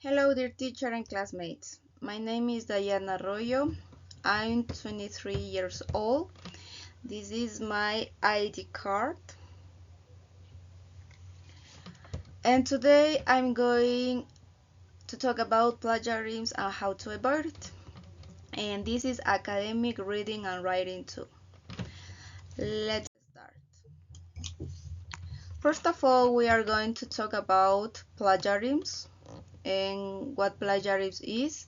Hello, dear teacher and classmates. My name is Diana Arroyo. I'm 23 years old. This is my ID card. And today I'm going to talk about plagiarism and how to avoid it. And this is academic reading and writing too. Let's start. First of all, we are going to talk about plagiarism and what plagiarism is.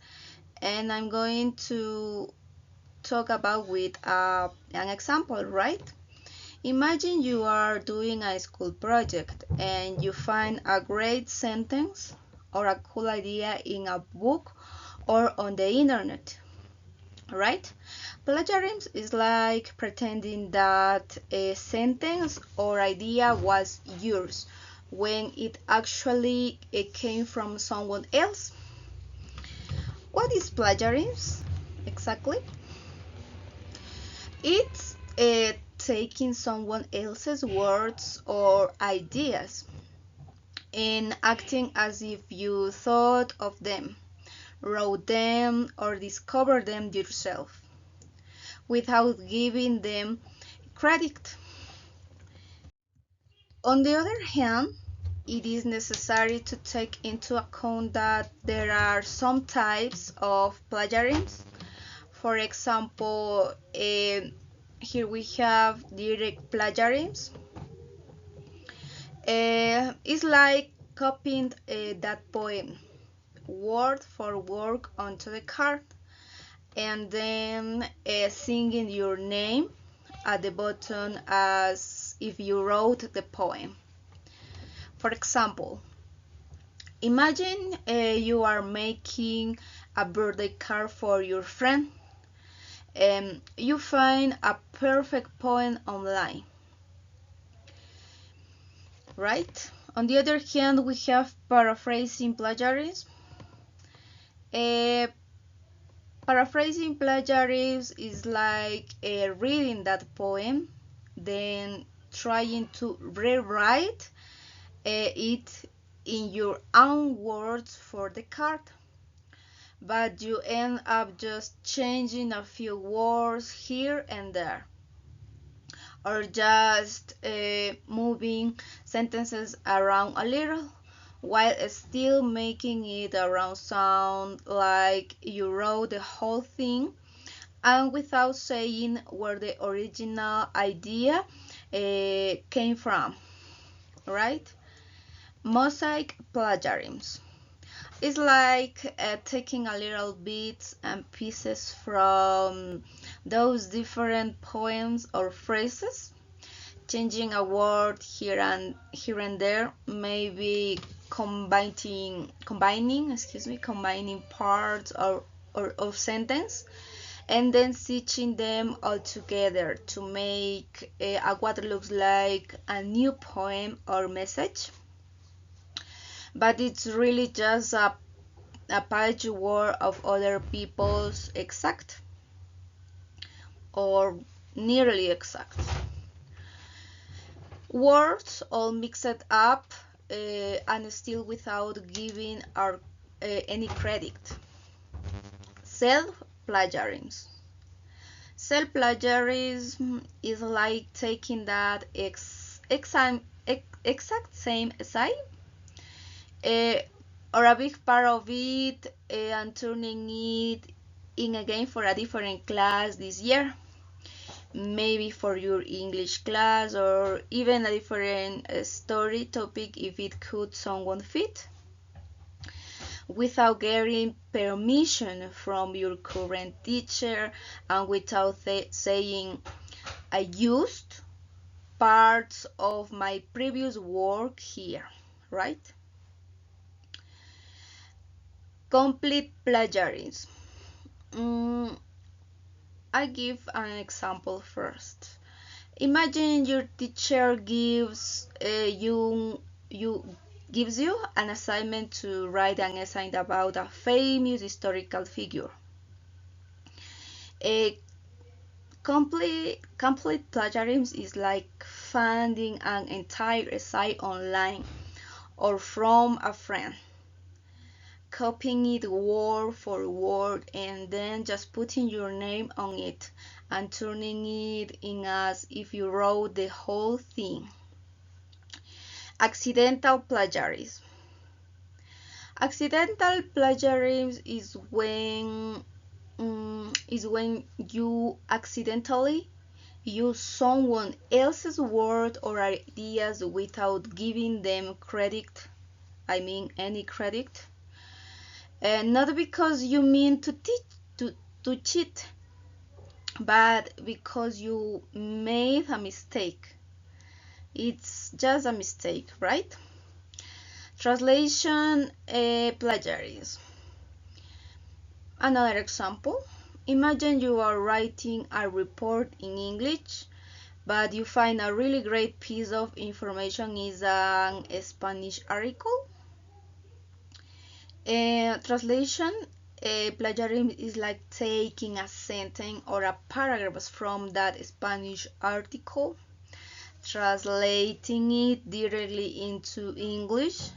And I'm going to talk about with an example, right? Imagine you are doing a school project and you find a great sentence or a cool idea in a book or on the internet, right? Plagiarism is like pretending that a sentence or idea was yours when it actually came from someone else. What is plagiarism exactly? It's taking someone else's words or ideas and acting as if you thought of them, wrote them, or discovered them yourself without giving them credit. On the other hand, it is necessary to take into account that there are some types of plagiarism. For example, here we have direct plagiarism. It's like copying that poem word for word onto the card and then singing your name at the bottom as if you wrote the poem. For example, imagine you are making a birthday card for your friend. You find a perfect poem online, right? On the other hand, we have paraphrasing plagiarism. Paraphrasing plagiarism is like reading that poem, then trying to rewrite it in your own words for the card. But you end up just changing a few words here and there, or just moving sentences around a little while still making it around sound like you wrote the whole thing and without saying where the original idea came from, right? Mosaic plagiarism. It's like taking a little bits and pieces from those different poems or phrases, changing a word here and there, maybe combining parts or of sentence, and then stitching them all together to make what looks like a new poem or message. But it's really just a patchwork of other people's exact or nearly exact words all mixed up and still without giving any credit. Self-plagiarism. Self-plagiarism is like taking that exact same essay uh, or a big part of it and turning it in again for a different class this year, maybe for your English class or even a different story topic if it could someone fit, without getting permission from your current teacher and without saying I used parts of my previous work here, right? Complete plagiarism. I give an example first. Imagine your teacher gives you an assignment to write an essay about a famous historical figure. A complete plagiarism is like finding an entire essay online or from a friend. copying it word for word and then just putting your name on it and turning it in as if you wrote the whole thing. Accidental plagiarism. Accidental plagiarism is when you accidentally use someone else's word or ideas without giving them credit. I mean any credit. And not because you mean to cheat, but because you made a mistake. It's just a mistake, right? Translation plagiarism. Another example. Imagine you are writing a report in English, but you find a really great piece of information is an Spanish article. Translation plagiarism is like taking a sentence or a paragraph from that Spanish article, translating it directly into English,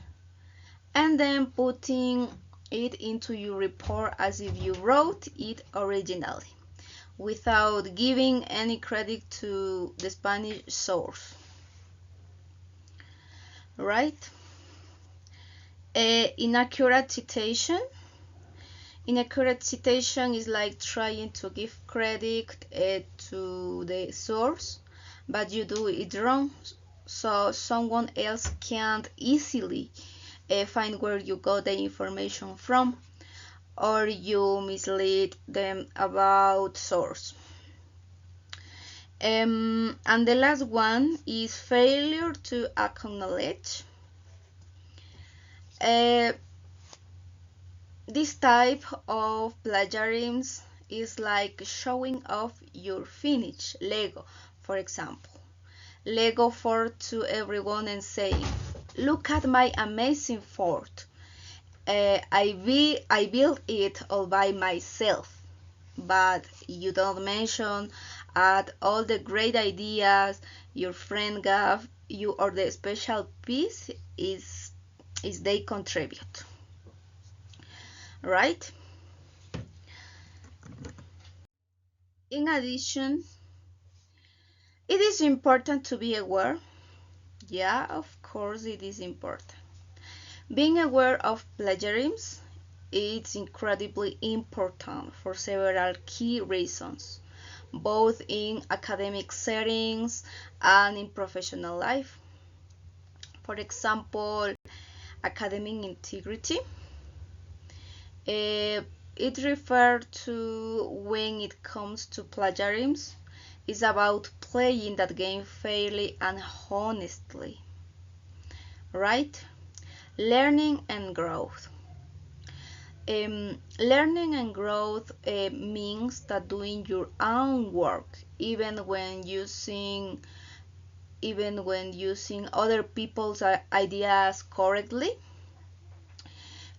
and then putting it into your report as if you wrote it originally, without giving any credit to the Spanish source. Right? Inaccurate citation. Inaccurate citation is like trying to give credit to the source, but you do it wrong, so someone else can't easily find where you got the information from, or you mislead them about source. And the last one is failure to acknowledge. This type of plagiarism is like showing off your finished Lego, for example. Lego fort to everyone and saying, "Look at my amazing fort. I built it all by myself." But you don't mention all the great ideas your friend gave you or the special piece is they contribute. Right? In addition, it is important to be aware. Yeah, of course it is important. Being aware of plagiarism is incredibly important for several key reasons, both in academic settings and in professional life. For example, academic integrity. It refers to when it comes to plagiarism, is about playing that game fairly and honestly, right? Learning and growth. Learning and growth means that doing your own work, even when using other people's ideas correctly,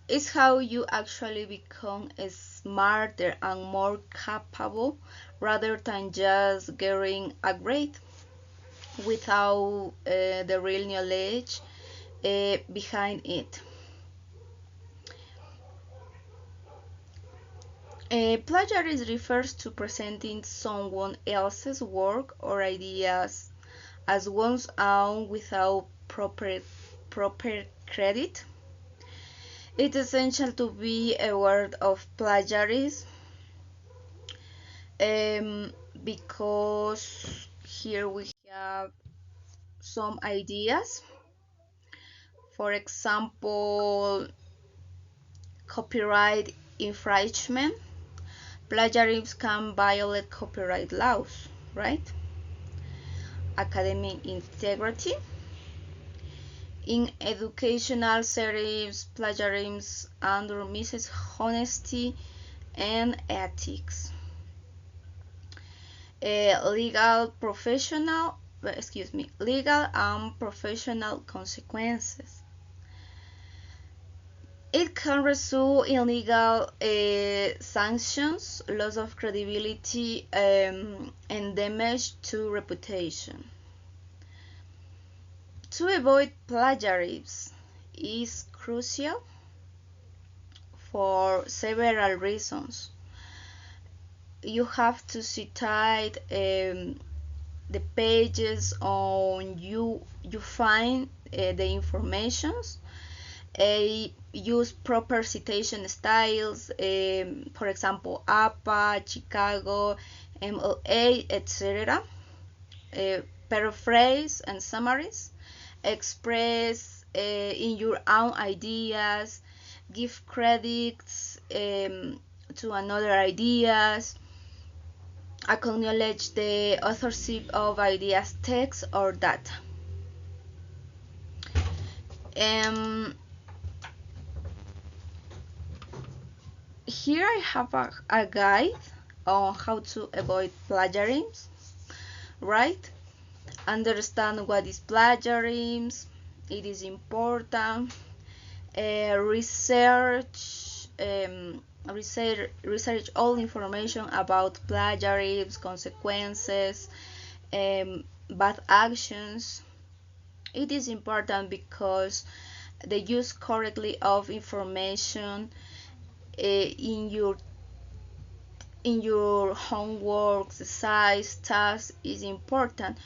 is how you actually become smarter and more capable rather than just getting a grade without the real knowledge behind it. Plagiarism refers to presenting someone else's work or ideas as one's own without proper credit. It's essential to be aware of plagiarism because here we have some ideas. For example, copyright infringement. Plagiarism can violate copyright laws, right? Academic integrity. In educational settings, plagiarism undermines honesty and ethics. Legal and professional consequences. It can result in legal sanctions, loss of credibility, and damage to reputation. To avoid plagiarism is crucial for several reasons. You have to cite the pages on you find the informations. Use proper citation styles, for example, APA, Chicago, MLA, etc. Paraphrase and summaries. Express in your own ideas. Give credits to another ideas. Acknowledge the authorship of ideas, text, or data. Here I have a guide on how to avoid plagiarism, right? Understand what is plagiarism, it is important. Research all information about plagiarism, consequences, bad actions. It is important because the use correctly of information in your homework, exercise, task is important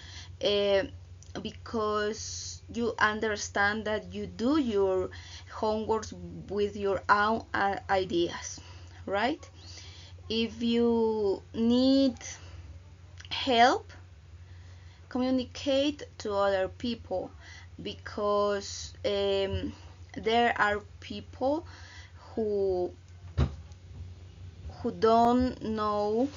because you understand that you do your homework with your own ideas, right? If you need help, communicate to other people because there are people who don't know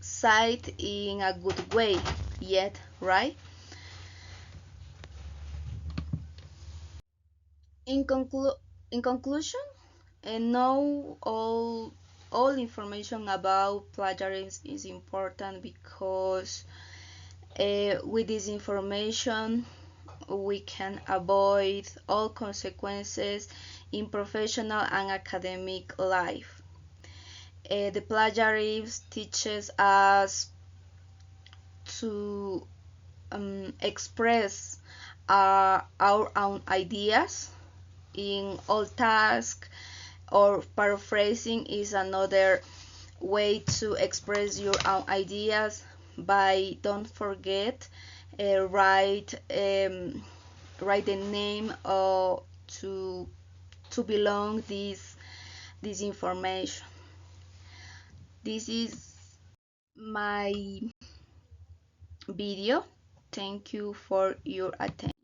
cite in a good way yet, right? In conclusion, know all information about plagiarism is important because with this information we can avoid all consequences in professional and academic life. The plagiarism teaches us to express our own ideas in all tasks, or paraphrasing is another way to express your own ideas. By don't forget write the name or to belong this information. This is my video. Thank you for your attention.